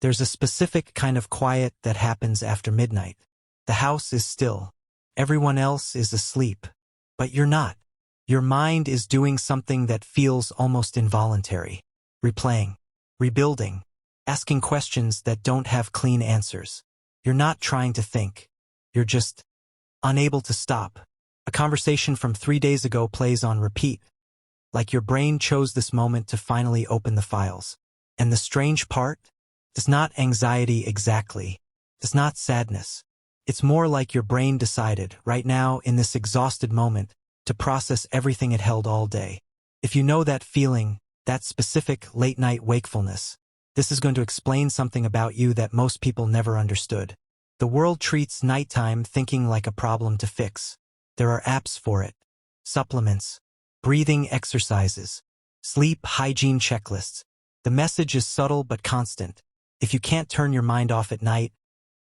There's a specific kind of quiet that happens after midnight. The house is still. Everyone else is asleep. But you're not. Your mind is doing something that feels almost involuntary. Replaying. Rebuilding. Asking questions that don't have clean answers. You're not trying to think. You're just unable to stop. A conversation from 3 days ago plays on repeat. Like your brain chose this moment to finally open the files. And the strange part? It's not anxiety exactly. It's not sadness. It's more like your brain decided, right now, in this exhausted moment, to process everything it held all day. If you know that feeling, that specific late-night wakefulness, this is going to explain something about you that most people never understood. The world treats nighttime thinking like a problem to fix. There are apps for it. Supplements. Breathing exercises. Sleep hygiene checklists. The message is subtle but constant. If you can't turn your mind off at night,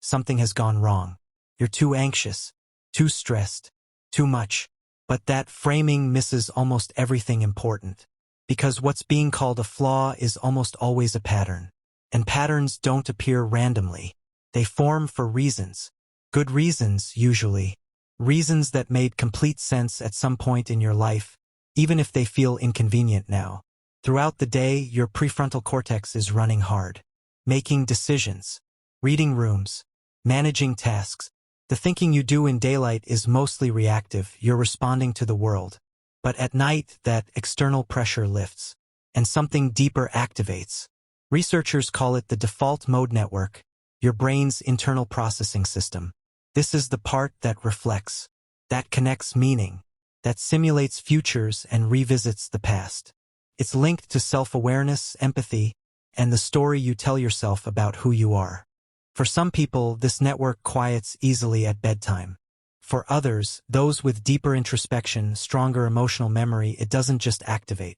something has gone wrong. You're too anxious, too stressed, too much. But that framing misses almost everything important. Because what's being called a flaw is almost always a pattern. And patterns don't appear randomly. They form for reasons. Good reasons, usually. Reasons that made complete sense at some point in your life, even if they feel inconvenient now. Throughout the day, your prefrontal cortex is running hard. Making decisions, reading rooms, managing tasks. The thinking you do in daylight is mostly reactive. You're responding to the world. But at night, that external pressure lifts, and something deeper activates. Researchers call it the default mode network, your brain's internal processing system. This is the part that reflects, that connects meaning, that simulates futures and revisits the past. It's linked to self-awareness, empathy, and the story you tell yourself about who you are. For some people, this network quiets easily at bedtime. For others, those with deeper introspection, stronger emotional memory, it doesn't just activate.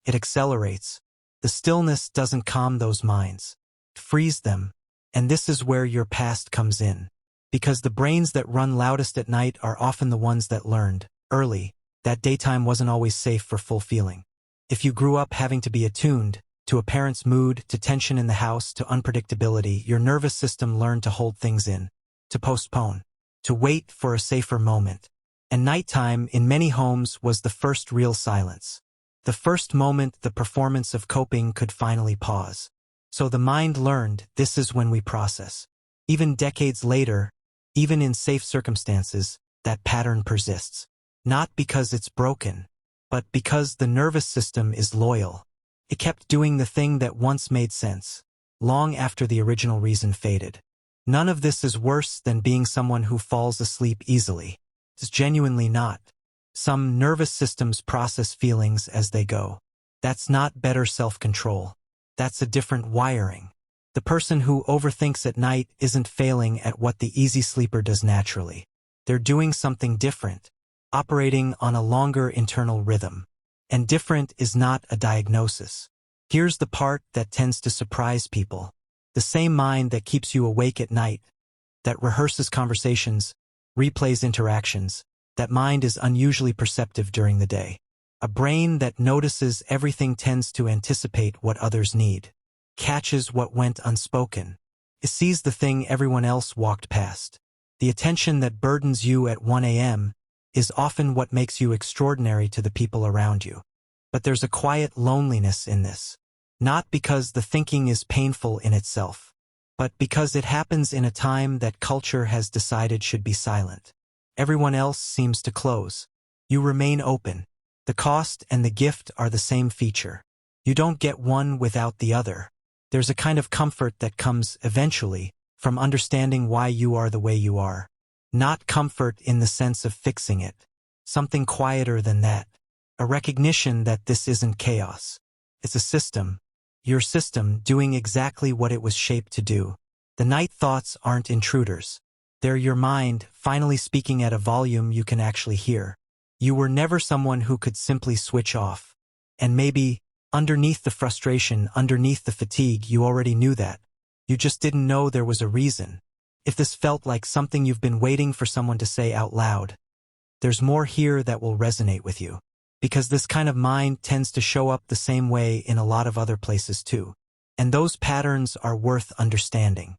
It accelerates. The stillness doesn't calm those minds. It frees them. And this is where your past comes in. Because the brains that run loudest at night are often the ones that learned, early, that daytime wasn't always safe for full feeling. If you grew up having to be attuned, to a parent's mood, to tension in the house, to unpredictability, your nervous system learned to hold things in, to postpone, to wait for a safer moment. And nighttime, in many homes, was the first real silence. The first moment the performance of coping could finally pause. So the mind learned, this is when we process. Even decades later, even in safe circumstances, that pattern persists. Not because it's broken, but because the nervous system is loyal. It kept doing the thing that once made sense, long after the original reason faded. None of this is worse than being someone who falls asleep easily. It's genuinely not. Some nervous systems process feelings as they go. That's not better self-control. That's a different wiring. The person who overthinks at night isn't failing at what the easy sleeper does naturally. They're doing something different, operating on a longer internal rhythm. And different is not a diagnosis. Here's the part that tends to surprise people. The same mind that keeps you awake at night, that rehearses conversations, replays interactions, that mind is unusually perceptive during the day. A brain that notices everything tends to anticipate what others need, catches what went unspoken. It sees the thing everyone else walked past. The attention that burdens you at 1 a.m. is often what makes you extraordinary to the people around you. But there's a quiet loneliness in this. Not because the thinking is painful in itself, but because it happens in a time that culture has decided should be silent. Everyone else seems to close. You remain open. The cost and the gift are the same feature. You don't get one without the other. There's a kind of comfort that comes, eventually, from understanding why you are the way you are. Not comfort in the sense of fixing it. Something quieter than that. A recognition that this isn't chaos. It's a system. Your system doing exactly what it was shaped to do. The night thoughts aren't intruders. They're your mind finally speaking at a volume you can actually hear. You were never someone who could simply switch off. And maybe, underneath the frustration, underneath the fatigue, you already knew that. You just didn't know there was a reason. If this felt like something you've been waiting for someone to say out loud, there's more here that will resonate with you. Because this kind of mind tends to show up the same way in a lot of other places too. And those patterns are worth understanding.